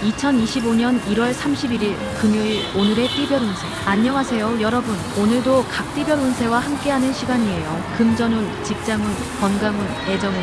2025년 1월 31일 금요일 오늘의 띠별 운세. 안녕하세요 여러분. 오늘도 각 띠별 운세와 함께하는 시간이에요. 금전운, 직장운, 건강운, 애정운,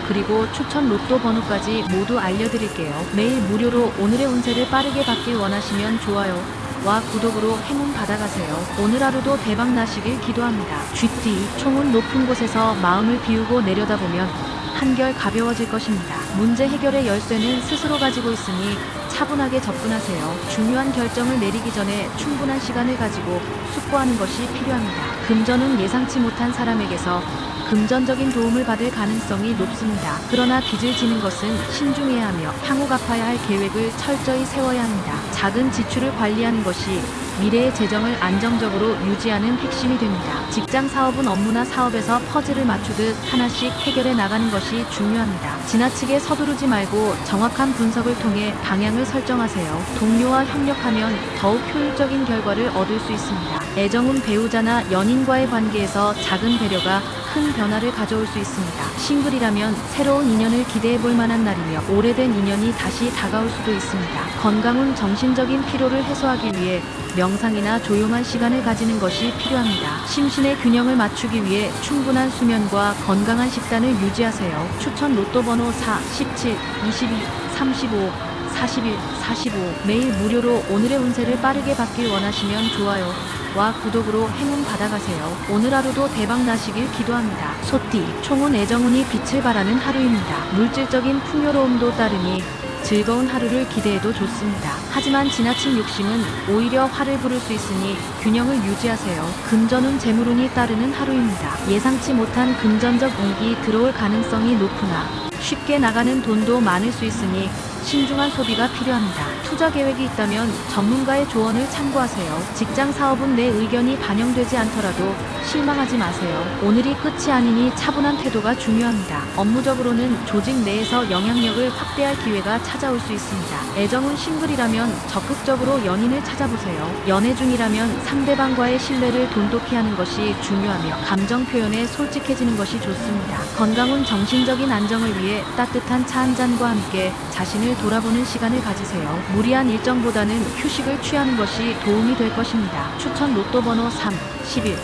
그리고 추천 로또 번호까지 모두 알려드릴게요. 매일 무료로 오늘의 운세를 빠르게 받길 원하시면 좋아요와 구독으로 행운 받아가세요. 오늘 하루도 대박 나시길 기도합니다. 쥐띠, 총은 높은 곳에서 마음을 비우고 내려다보면 한결 가벼워질 것입니다. 문제 해결의 열쇠는 스스로 가지고 있으니 차분하게 접근하세요. 중요한 결정을 내리기 전에 충분한 시간을 가지고 숙고하는 것이 필요합니다. 금전은 예상치 못한 사람에게서 금전적인 도움을 받을 가능성이 높습니다. 그러나 빚을 지는 것은 신중해야 하며 향후 갚아야 할 계획을 철저히 세워야 합니다. 작은 지출을 관리하는 것이 미래의 재정을 안정적으로 유지하는 핵심이 됩니다. 직장 사업은 업무나 사업에서 퍼즐을 맞추듯 하나씩 해결해 나가는 것이 중요합니다. 지나치게 서두르지 말고 정확한 분석을 통해 방향을 설정하세요. 동료와 협력하면 더욱 효율적인 결과를 얻을 수 있습니다. 애정은 배우자나 연인과의 관계에서 작은 배려가 큰 변화를 가져올 수 있습니다. 싱글이라면 새로운 인연을 기대해 볼 만한 날이며 오래된 인연이 다시 다가올 수도 있습니다. 건강은 정신적인 피로를 해소하기 위해 명상이나 조용한 시간을 가지는 것이 필요합니다. 심신의 균형을 맞추기 위해 충분한 수면과 건강한 식단을 유지하세요. 추천 로또 번호 4, 17, 22, 35, 41, 45. 매일 무료로 오늘의 운세를 빠르게 받길 원하시면 좋아요와 구독으로 행운 받아가세요. 오늘 하루도 대박 나시길 기도합니다. 소띠, 총은 애정운이 빛을 발하는 하루입니다. 물질적인 풍요로움도 따르니 즐거운 하루를 기대해도 좋습니다. 하지만 지나친 욕심은 오히려 화를 부를 수 있으니 균형을 유지하세요. 금전운, 재물운이 따르는 하루입니다. 예상치 못한 금전적 이익이 들어올 가능성이 높으나 쉽게 나가는 돈도 많을 수 있으니 신중한 소비가 필요합니다. 투자 계획이 있다면 전문가의 조언을 참고하세요. 직장 사업은 내 의견이 반영되지 않더라도 실망하지 마세요. 오늘이 끝이 아니니 차분한 태도가 중요합니다. 업무적으로는 조직 내에서 영향력을 확대할 기회가 찾아올 수 있습니다. 애정은 싱글이라면 적극적으로 연인을 찾아보세요. 연애 중이라면 상대방과의 신뢰를 돈독히 하는 것이 중요하며 감정 표현에 솔직해지는 것이 좋습니다. 건강은 정신적인 안정을 위해 따뜻한 차 한 잔과 함께 자신을 돌아보는 시간을 가지세요. 무리한 일정보다는 휴식을 취하는 것이 도움이 될 것입니다. 추천 로또 번호 3, 11,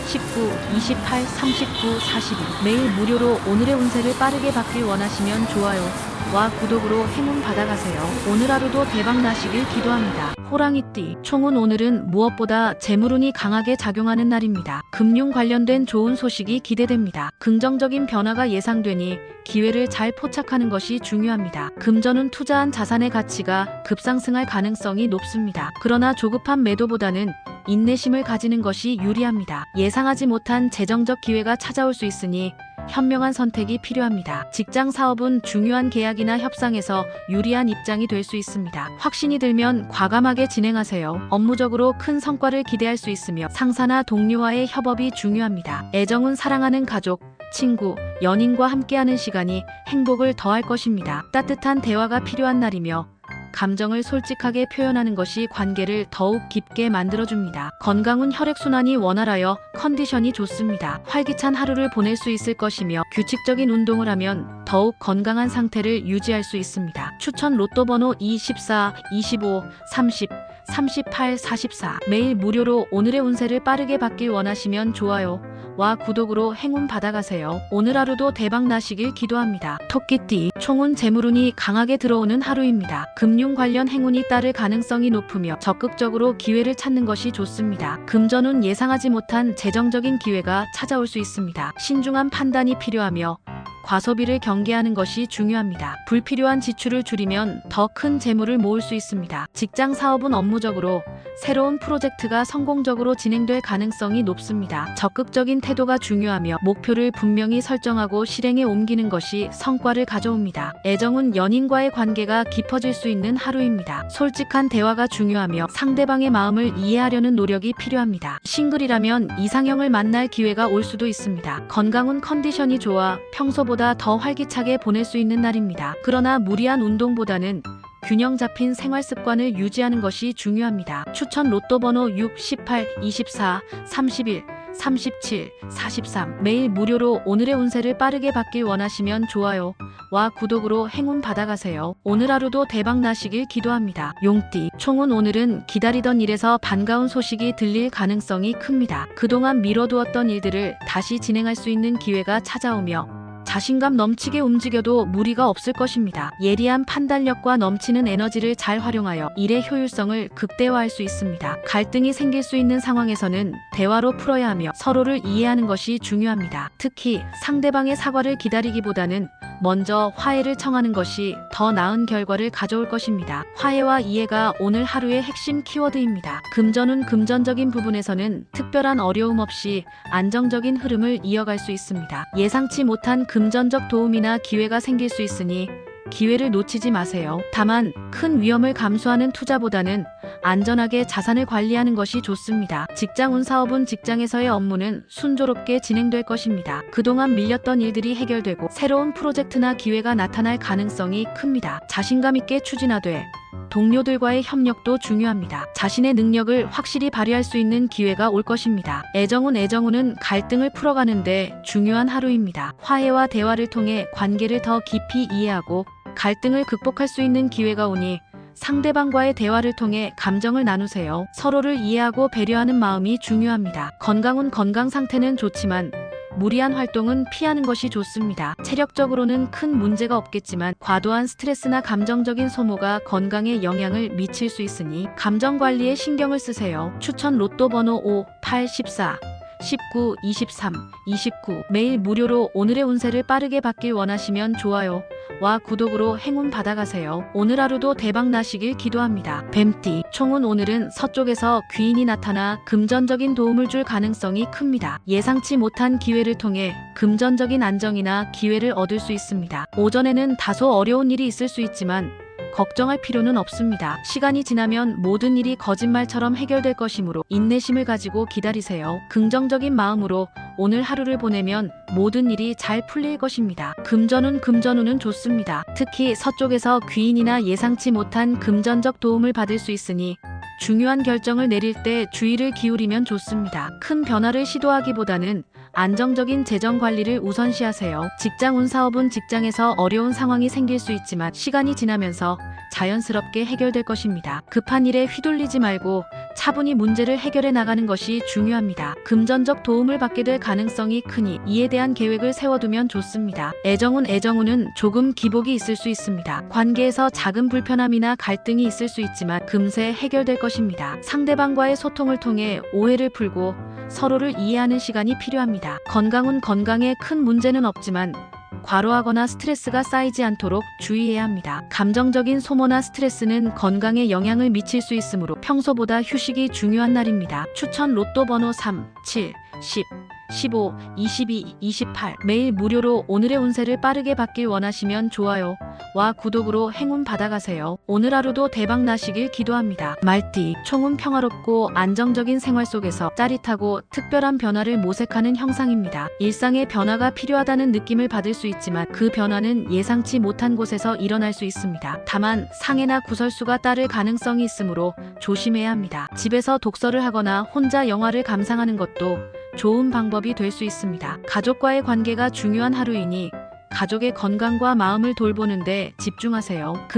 19, 28, 39, 42. 매일 무료로 오늘의 운세를 빠르게 받길 원하시면 좋아요와 구독으로 행운 받아가세요. 오늘 하루도 대박 나시길 기도합니다. 호랑이띠, 총은 오늘은 무엇보다 재물운이 강하게 작용하는 날입니다. 금융 관련된 좋은 소식이 기대됩니다. 긍정적인 변화가 예상되니 기회를 잘 포착하는 것이 중요합니다. 금전은 투자한 자산의 가치가 급상승할 가능성이 높습니다. 그러나 조급한 매도보다는 인내심을 가지는 것이 유리합니다. 예상하지 못한 재정적 기회가 찾아올 수 있으니 현명한 선택이 필요합니다. 직장 사업은 중요한 계약이나 협상에서 유리한 입장이 될 수 있습니다. 확신이 들면 과감하게 진행하세요. 업무적으로 큰 성과를 기대할 수 있으며 상사나 동료와의 협업이 중요합니다. 애정은 사랑하는 가족, 친구, 연인과 함께하는 시간이 행복을 더할 것입니다. 따뜻한 대화가 필요한 날이며 감정을 솔직하게 표현하는 것이 관계를 더욱 깊게 만들어줍니다. 건강은 혈액순환이 원활하여 컨디션이 좋습니다. 활기찬 하루를 보낼 수 있을 것이며 규칙적인 운동을 하면 더욱 건강한 상태를 유지할 수 있습니다. 추천 로또 번호 24, 25, 30, 38, 44. 매일 무료로 오늘의 운세를 빠르게 받길 원하시면 좋아요와 구독으로 행운 받아가세요. 오늘 하루도 대박 나시길 기도합니다. 토끼띠, 총은 재물운이 강하게 들어오는 하루입니다. 금융 관련 행운이 따를 가능성이 높으며 적극적으로 기회를 찾는 것이 좋습니다. 금전운, 예상하지 못한 재정적인 기회가 찾아올 수 있습니다. 신중한 판단이 필요하며 과소비를 경계하는 것이 중요합니다. 불필요한 지출을 줄이면 더 큰 재물을 모을 수 있습니다. 직장 사업은 업무적으로 새로운 프로젝트가 성공적으로 진행될 가능성이 높습니다. 적극적인 태도가 중요하며 목표를 분명히 설정하고 실행에 옮기는 것이 성과를 가져옵니다. 애정은 연인과의 관계가 깊어질 수 있는 하루입니다. 솔직한 대화가 중요하며 상대방의 마음을 이해하려는 노력이 필요합니다. 싱글이라면 이상형을 만날 기회가 올 수도 있습니다. 건강은 컨디션이 좋아 평소보다 더 활기차게 보낼 수 있는 날입니다. 그러나 무리한 운동보다는 균형 잡힌 생활 습관을 유지하는 것이 중요합니다. 추천 로또 번호 6, 18, 24, 31, 37, 43. 매일 무료로 오늘의 운세를 빠르게 받길 원하시면 좋아요와 구독으로 행운 받아가세요. 오늘 하루도 대박 나시길 기도합니다. 용띠, 총은 오늘은 기다리던 일에서 반가운 소식이 들릴 가능성이 큽니다. 그동안 미뤄두었던 일들을 다시 진행할 수 있는 기회가 찾아오며 자신감 넘치게 움직여도 무리가 없을 것입니다. 예리한 판단력과 넘치는 에너지를 잘 활용하여 일의 효율성을 극대화할 수 있습니다. 갈등이 생길 수 있는 상황에서는 대화로 풀어야 하며 서로를 이해하는 것이 중요합니다. 특히 상대방의 사과를 기다리기보다는 먼저 화해를 청하는 것이 더 나은 결과를 가져올 것입니다. 화해와 이해가 오늘 하루의 핵심 키워드입니다. 금전운 금전적인 부분에서는 특별한 어려움 없이 안정적인 흐름을 이어갈 수 있습니다. 예상치 못한 금전적 도움이나 기회가 생길 수 있으니 기회를 놓치지 마세요. 다만 큰 위험을 감수하는 투자보다는 안전하게 자산을 관리하는 것이 좋습니다. 직장운 사업은 직장에서의 업무는 순조롭게 진행될 것입니다. 그동안 밀렸던 일들이 해결되고 새로운 프로젝트나 기회가 나타날 가능성이 큽니다. 자신감 있게 추진하되 동료들과의 협력도 중요합니다. 자신의 능력을 확실히 발휘할 수 있는 기회가 올 것입니다. 애정운은 갈등을 풀어가는데 중요한 하루입니다. 화해와 대화를 통해 관계를 더 깊이 이해하고 갈등을 극복할 수 있는 기회가 오니 상대방과의 대화를 통해 감정을 나누세요. 서로를 이해하고 배려하는 마음이 중요합니다. 건강 상태는 좋지만 무리한 활동은 피하는 것이 좋습니다. 체력적으로는 큰 문제가 없겠지만 과도한 스트레스나 감정적인 소모가 건강에 영향을 미칠 수 있으니 감정 관리에 신경을 쓰세요. 추천 로또 번호 5, 8, 14, 19, 23, 29. 매일 무료로 오늘의 운세를 빠르게 받길 원하시면 좋아요와 구독으로 행운 받아가세요. 오늘 하루도 대박 나시길 기도합니다. 뱀띠, 총은 오늘은 서쪽에서 귀인이 나타나 금전적인 도움을 줄 가능성이 큽니다. 예상치 못한 기회를 통해 금전적인 안정이나 기회를 얻을 수 있습니다. 오전에는 다소 어려운 일이 있을 수 있지만 걱정할 필요는 없습니다. 시간이 지나면 모든 일이 거짓말처럼 해결될 것이므로 인내심을 가지고 기다리세요. 긍정적인 마음으로 오늘 하루를 보내면 모든 일이 잘 풀릴 것입니다. 금전운은 좋습니다. 특히 서쪽에서 귀인이나 예상치 못한 금전적 도움을 받을 수 있으니 중요한 결정을 내릴 때 주의를 기울이면 좋습니다. 큰 변화를 시도하기보다는 안정적인 재정 관리를 우선시하세요. 직장운 사업은 직장에서 어려운 상황이 생길 수 있지만 시간이 지나면서 자연스럽게 해결될 것입니다. 급한 일에 휘둘리지 말고 차분히 문제를 해결해 나가는 것이 중요합니다. 금전적 도움을 받게 될 가능성이 크니 이에 대한 계획을 세워두면 좋습니다. 애정운은 조금 기복이 있을 수 있습니다. 관계에서 작은 불편함이나 갈등이 있을 수 있지만 금세 해결될 것입니다. 상대방과의 소통을 통해 오해를 풀고 서로를 이해하는 시간이 필요합니다. 건강에 큰 문제는 없지만 과로하거나 스트레스가 쌓이지 않도록 주의해야 합니다. 감정적인 소모나 스트레스는 건강에 영향을 미칠 수 있으므로 평소보다 휴식이 중요한 날입니다. 추천 로또 번호 3, 7, 10, 15, 22, 28. 매일 무료로 오늘의 운세를 빠르게 받길 원하시면 좋아요와 구독으로 행운 받아가세요. 오늘 하루도 대박 나시길 기도합니다. 말띠, 총은 평화롭고 안정적인 생활 속에서 짜릿하고 특별한 변화를 모색하는 형상입니다. 일상의 변화가 필요하다는 느낌을 받을 수 있지만 그 변화는 예상치 못한 곳에서 일어날 수 있습니다. 다만 상해나 구설수가 따를 가능성이 있으므로 조심해야 합니다. 집에서 독서를 하거나 혼자 영화를 감상하는 것도 좋은 방법이 될 수 있습니다. 가족과의 관계가 중요한 하루이니 가족의 건강과 마음을 돌보는데 집중하세요.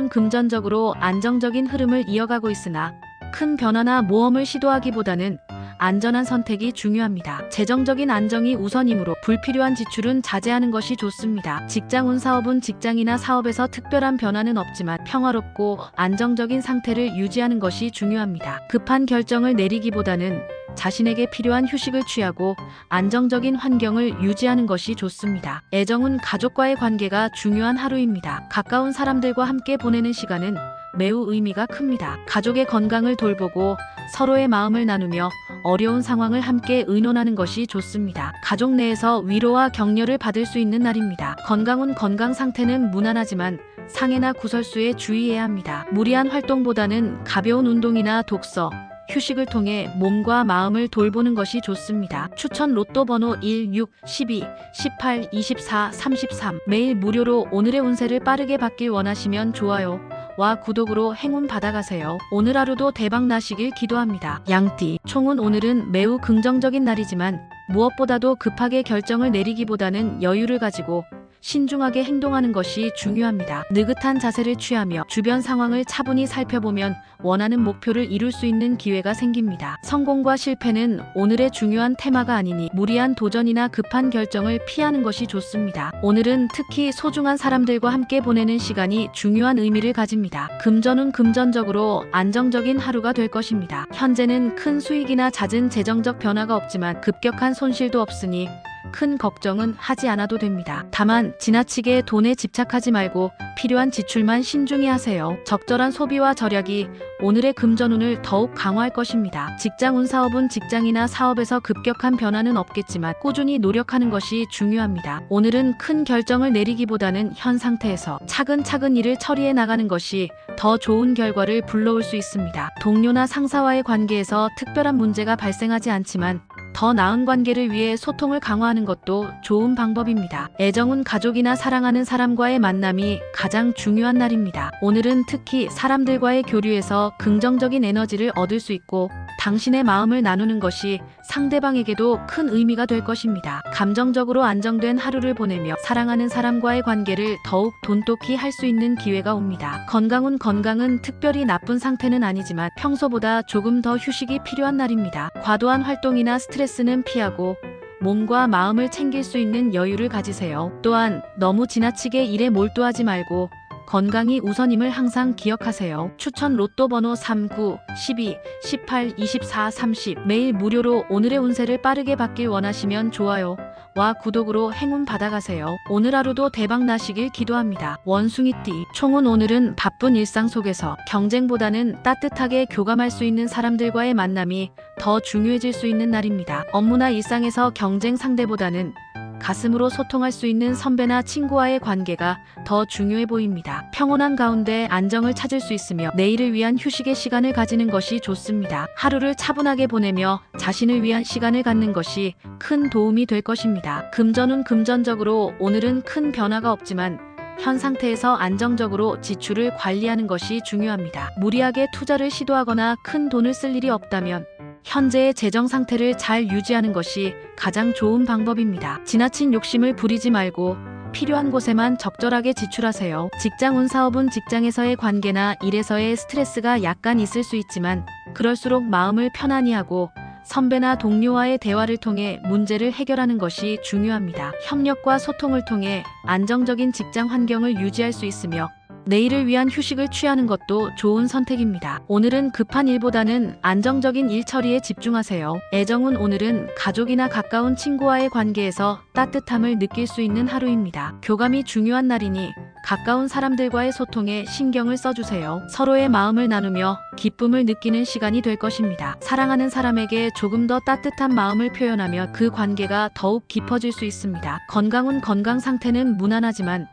금전적으로 안정적인 흐름을 이어가고 있으나 큰 변화나 모험을 시도하기보다는 안전한 선택이 중요합니다. 재정적인 안정이 우선이므로 불필요한 지출은 자제하는 것이 좋습니다. 직장운 사업은 직장이나 사업에서 특별한 변화는 없지만 평화롭고 안정적인 상태를 유지하는 것이 중요합니다. 급한 결정을 내리기보다는 자신에게 필요한 휴식을 취하고 안정적인 환경을 유지하는 것이 좋습니다. 애정은 가족과의 관계가 중요한 하루입니다. 가까운 사람들과 함께 보내는 시간은 매우 의미가 큽니다. 가족의 건강을 돌보고 서로의 마음을 나누며 어려운 상황을 함께 의논하는 것이 좋습니다. 가족 내에서 위로와 격려를 받을 수 있는 날입니다. 건강 상태는 무난하지만 상해나 구설수에 주의해야 합니다. 무리한 활동보다는 가벼운 운동이나 독서, 휴식을 통해 몸과 마음을 돌보는 것이 좋습니다. 추천 로또 번호 1, 6, 12, 18, 24, 33. 매일 무료로 오늘의 운세를 빠르게 받길 원하시면 좋아요와 와 구독으로 행운 받아가세요. 오늘 하루도 대박 나시길 기도합니다. 양띠, 총은 오늘은 매우 긍정적인 날이지만 무엇보다도 급하게 결정을 내리기보다는 여유를 가지고 신중하게 행동하는 것이 중요합니다. 느긋한 자세를 취하며 주변 상황을 차분히 살펴보면 원하는 목표를 이룰 수 있는 기회가 생깁니다. 성공과 실패는 오늘의 중요한 테마가 아니니 무리한 도전이나 급한 결정을 피하는 것이 좋습니다. 오늘은 특히 소중한 사람들과 함께 보내는 시간이 중요한 의미를 가집니다. 금전운 금전적으로 안정적인 하루가 될 것입니다. 현재는 큰 수익이나 잦은 재정적 변화가 없지만 급격한 손실도 없으니 큰 걱정은 하지 않아도 됩니다. 다만 지나치게 돈에 집착하지 말고 필요한 지출만 신중히 하세요. 적절한 소비와 절약이 오늘의 금전운을 더욱 강화할 것입니다. 직장운, 사업은 직장이나 사업에서 급격한 변화는 없겠지만 꾸준히 노력하는 것이 중요합니다. 오늘은 큰 결정을 내리기보다는 현 상태에서 차근차근 일을 처리해 나가는 것이 더 좋은 결과를 불러올 수 있습니다. 동료나 상사와의 관계에서 특별한 문제가 발생하지 않지만 더 나은 관계를 위해 소통을 강화하는 것도 좋은 방법입니다. 애정은 가족이나 사랑하는 사람과의 만남이 가장 중요한 날입니다. 오늘은 특히 사람들과의 교류에서 긍정적인 에너지를 얻을 수 있고 당신의 마음을 나누는 것이 상대방에게도 큰 의미가 될 것입니다. 감정적으로 안정된 하루를 보내며 사랑하는 사람과의 관계를 더욱 돈독히 할 수 있는 기회가 옵니다. 건강은 특별히 나쁜 상태는 아니지만 평소보다 조금 더 휴식이 필요한 날입니다. 과도한 활동이나 스트레스는 피하고 몸과 마음을 챙길 수 있는 여유를 가지세요. 또한 너무 지나치게 일에 몰두하지 말고 건강이 우선임을 항상 기억하세요. 추천 로또 번호 39, 12, 18, 24, 30. 매일 무료로 오늘의 운세를 빠르게 받길 원하시면 좋아요 와 구독으로 행운 받아가세요. 오늘 하루도 대박 나시길 기도합니다. 원숭이띠, 총은 오늘은 바쁜 일상 속에서 경쟁보다는 따뜻하게 교감할 수 있는 사람들과의 만남이 더 중요해질 수 있는 날입니다. 업무나 일상에서 경쟁 상대보다는 가슴으로 소통할 수 있는 선배나 친구와의 관계가 더 중요해 보입니다. 평온한 가운데 안정을 찾을 수 있으며 내일을 위한 휴식의 시간을 가지는 것이 좋습니다. 하루를 차분하게 보내며 자신을 위한 시간을 갖는 것이 큰 도움이 될 것입니다. 금전운 금전적으로 오늘은 큰 변화가 없지만 현 상태에서 안정적으로 지출을 관리하는 것이 중요합니다. 무리하게 투자를 시도하거나 큰 돈을 쓸 일이 없다면 현재의 재정 상태를 잘 유지하는 것이 가장 좋은 방법입니다. 지나친 욕심을 부리지 말고 필요한 곳에만 적절하게 지출하세요. 직장운, 사업은 직장에서의 관계나 일에서의 스트레스가 약간 있을 수 있지만 그럴수록 마음을 편안히 하고 선배나 동료와의 대화를 통해 문제를 해결하는 것이 중요합니다. 협력과 소통을 통해 안정적인 직장 환경을 유지할 수 있으며 내일을 위한 휴식을 취하는 것도 좋은 선택입니다. 오늘은 급한 일보다는 안정적인 일 처리에 집중하세요. 애정은 오늘은 가족이나 가까운 친구와의 관계에서 따뜻함을 느낄 수 있는 하루입니다. 교감이 중요한 날이니 가까운 사람들과의 소통에 신경을 써주세요. 서로의 마음을 나누며 기쁨을 느끼는 시간이 될 것입니다. 사랑하는 사람에게 조금 더 따뜻한 마음을 표현하며 그 관계가 더욱 깊어질 수 있습니다. 건강은 건강 상태는 무난하지만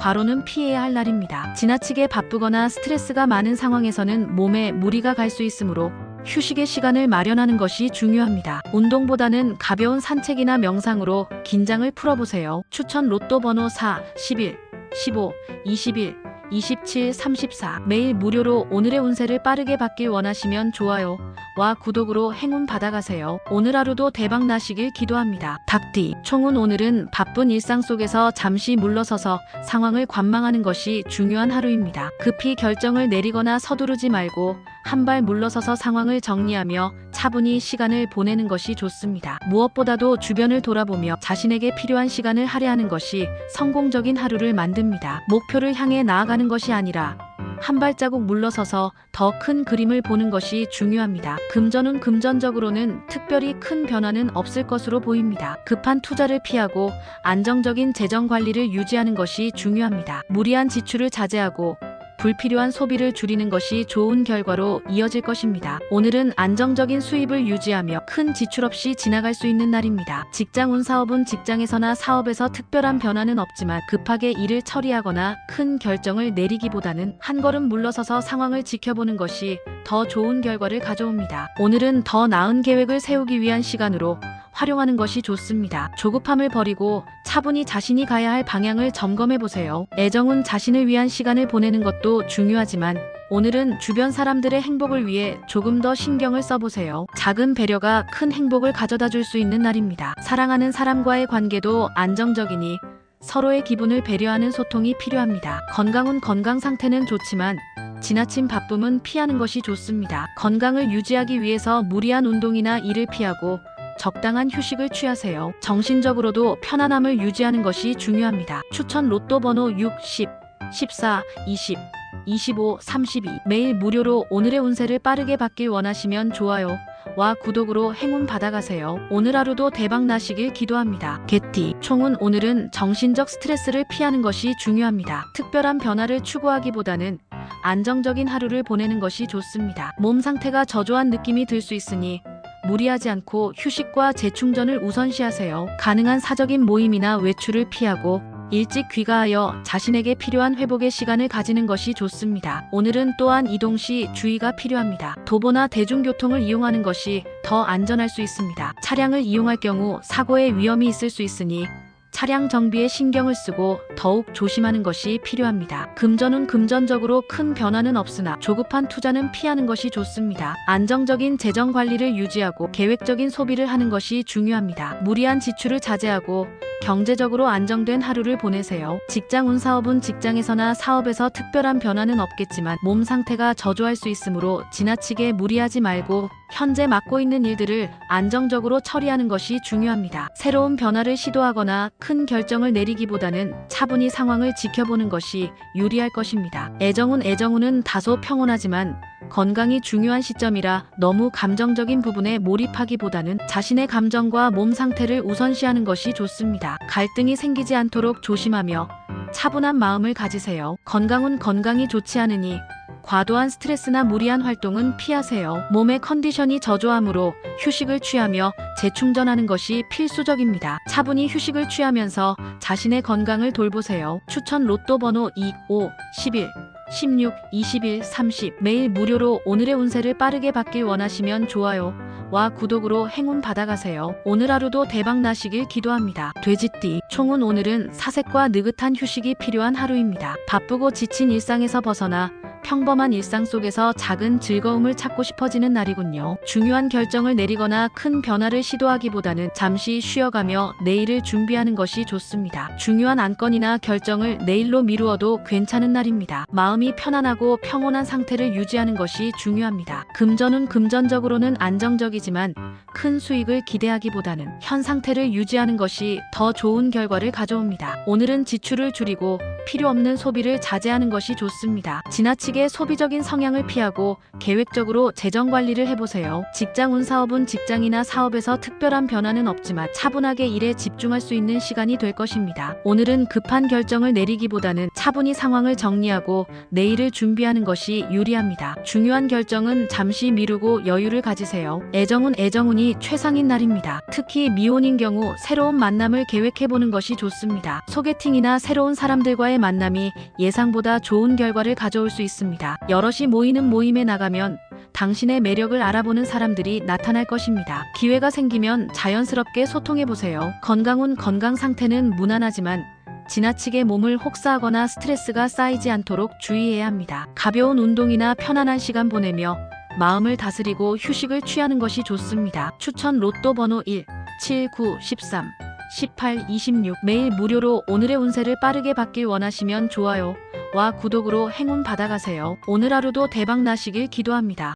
과로는 피해야 할 날입니다. 지나치게 바쁘거나 스트레스가 많은 상황에서는 몸에 무리가 갈 수 있으므로 휴식의 시간을 마련하는 것이 중요합니다. 운동보다는 가벼운 산책이나 명상으로 긴장을 풀어보세요. 추천 로또 번호 4, 11, 15, 21, 27, 34. 매일 무료로 오늘의 운세를 빠르게 받길 원하시면 좋아요 와 구독으로 행운 받아가세요. 오늘 하루도 대박 나시길 기도합니다. 닭띠, 총은 오늘은 바쁜 일상 속에서 잠시 물러서서 상황을 관망하는 것이 중요한 하루입니다. 급히 결정을 내리거나 서두르지 말고 한 발 물러서서 상황을 정리하며 차분히 시간을 보내는 것이 좋습니다. 무엇보다도 주변을 돌아보며 자신에게 필요한 시간을 할애하는 것이 성공적인 하루를 만듭니다. 목표를 향해 나아가는 것이 아니라 한 발자국 물러서서 더 큰 그림을 보는 것이 중요합니다. 금전운 금전적으로는 특별히 큰 변화는 없을 것으로 보입니다. 급한 투자를 피하고 안정적인 재정 관리를 유지하는 것이 중요합니다. 무리한 지출을 자제하고 불필요한 소비를 줄이는 것이 좋은 결과로 이어질 것입니다. 오늘은 안정적인 수입을 유지하며 큰 지출 없이 지나갈 수 있는 날입니다. 직장운, 사업은 직장에서나 사업에서 특별한 변화는 없지만 급하게 일을 처리하거나 큰 결정을 내리기보다는 한 걸음 물러서서 상황을 지켜보는 것이 더 좋은 결과를 가져옵니다. 오늘은 더 나은 계획을 세우기 위한 시간으로 활용하는 것이 좋습니다. 조급함을 버리고 차분히 자신이 가야 할 방향을 점검해 보세요. 애정은 자신을 위한 시간을 보내는 것도 중요하지만 오늘은 주변 사람들의 행복을 위해 조금 더 신경을 써보세요. 작은 배려가 큰 행복을 가져다 줄 수 있는 날입니다. 사랑하는 사람과의 관계도 안정적이니 서로의 기분을 배려하는 소통이 필요합니다. 건강 상태는 좋지만 지나친 바쁨은 피하는 것이 좋습니다. 건강을 유지하기 위해서 무리한 운동이나 일을 피하고 적당한 휴식을 취하세요. 정신적으로도 편안함을 유지하는 것이 중요합니다. 추천 로또 번호 6, 10, 14, 20, 25, 32 매일 무료로 오늘의 운세를 빠르게 받길 원하시면 좋아요와 구독으로 행운 받아가세요. 오늘 하루도 대박 나시길 기도합니다. 개띠 총은 오늘은 정신적 스트레스를 피하는 것이 중요합니다. 특별한 변화를 추구하기보다는 안정적인 하루를 보내는 것이 좋습니다. 몸 상태가 저조한 느낌이 들 수 있으니 무리하지 않고 휴식과 재충전을 우선시하세요. 가능한 사적인 모임이나 외출을 피하고 일찍 귀가하여 자신에게 필요한 회복의 시간을 가지는 것이 좋습니다. 오늘은 또한 이동 시 주의가 필요합니다. 도보나 대중교통을 이용하는 것이 더 안전할 수 있습니다. 차량을 이용할 경우 사고의 위험이 있을 수 있으니 차량 정비에 신경을 쓰고 더욱 조심하는 것이 필요합니다. 금전은 금전적으로 큰 변화는 없으나 조급한 투자는 피하는 것이 좋습니다. 안정적인 재정 관리를 유지하고 계획적인 소비를 하는 것이 중요합니다. 무리한 지출을 자제하고 경제적으로 안정된 하루를 보내세요. 직장운 사업은 직장에서나 사업에서 특별한 변화는 없겠지만 몸 상태가 저조할 수 있으므로 지나치게 무리하지 말고 현재 맡고 있는 일들을 안정적으로 처리하는 것이 중요합니다. 새로운 변화를 시도하거나 큰 결정을 내리기보다는 차분히 상황을 지켜보는 것이 유리할 것입니다. 애정운은 다소 평온하지만 건강이 중요한 시점이라 너무 감정적인 부분에 몰입하기보다는 자신의 감정과 몸 상태를 우선시하는 것이 좋습니다. 갈등이 생기지 않도록 조심하며 차분한 마음을 가지세요. 건강이 좋지 않으니 과도한 스트레스나 무리한 활동은 피하세요. 몸의 컨디션이 저조하므로 휴식을 취하며 재충전하는 것이 필수적입니다. 차분히 휴식을 취하면서 자신의 건강을 돌보세요. 추천 로또 번호 2, 5, 11, 16, 21, 30 매일 무료로 오늘의 운세를 빠르게 받길 원하시면 좋아요와 구독으로 행운 받아가세요. 오늘 하루도 대박 나시길 기도합니다. 돼지띠 총은 오늘은 사색과 느긋한 휴식이 필요한 하루입니다. 바쁘고 지친 일상에서 벗어나 평범한 일상 속에서 작은 즐거움을 찾고 싶어지는 날이군요. 중요한 결정을 내리거나 큰 변화를 시도하기보다는 잠시 쉬어가며 내일을 준비하는 것이 좋습니다. 중요한 안건이나 결정을 내일로 미루어도 괜찮은 날입니다. 마음이 편안하고 평온한 상태를 유지하는 것이 중요합니다. 금전은 금전적으로는 안정적이지만 큰 수익을 기대하기보다는 현 상태를 유지하는 것이 더 좋은 결과를 가져옵니다. 오늘은 지출을 줄이고 필요 없는 소비를 자제하는 것이 좋습니다. 지나치게 소비적인 성향을 피하고 계획적으로 재정 관리를 해보세요. 직장운 사업은 직장이나 사업에서 특별한 변화는 없지만 차분하게 일에 집중할 수 있는 시간이 될 것입니다. 오늘은 급한 결정을 내리기보다는 차분히 상황을 정리하고 내일을 준비하는 것이 유리합니다. 중요한 결정은 잠시 미루고 여유를 가지세요. 애정운이 최상인 날입니다. 특히 미혼인 경우 새로운 만남을 계획해보는 것이 좋습니다. 소개팅이나 새로운 사람들과의 만남이 예상보다 좋은 결과를 가져올 수 있습니다. 여럿이 모이는 모임에 나가면 당신의 매력을 알아보는 사람들이 나타날 것입니다. 기회가 생기면 자연스럽게 소통해보세요. 건강 상태는 무난하지만 지나치게 몸을 혹사하거나 스트레스가 쌓이지 않도록 주의해야 합니다. 가벼운 운동이나 편안한 시간 보내며 마음을 다스리고 휴식을 취하는 것이 좋습니다. 추천 로또 번호 1, 7, 9, 13, 18, 26 매일 무료로 오늘의 운세를 빠르게 받길 원하시면 좋아요와 구독으로 행운 받아가세요. 오늘 하루도 대박 나시길 기도합니다.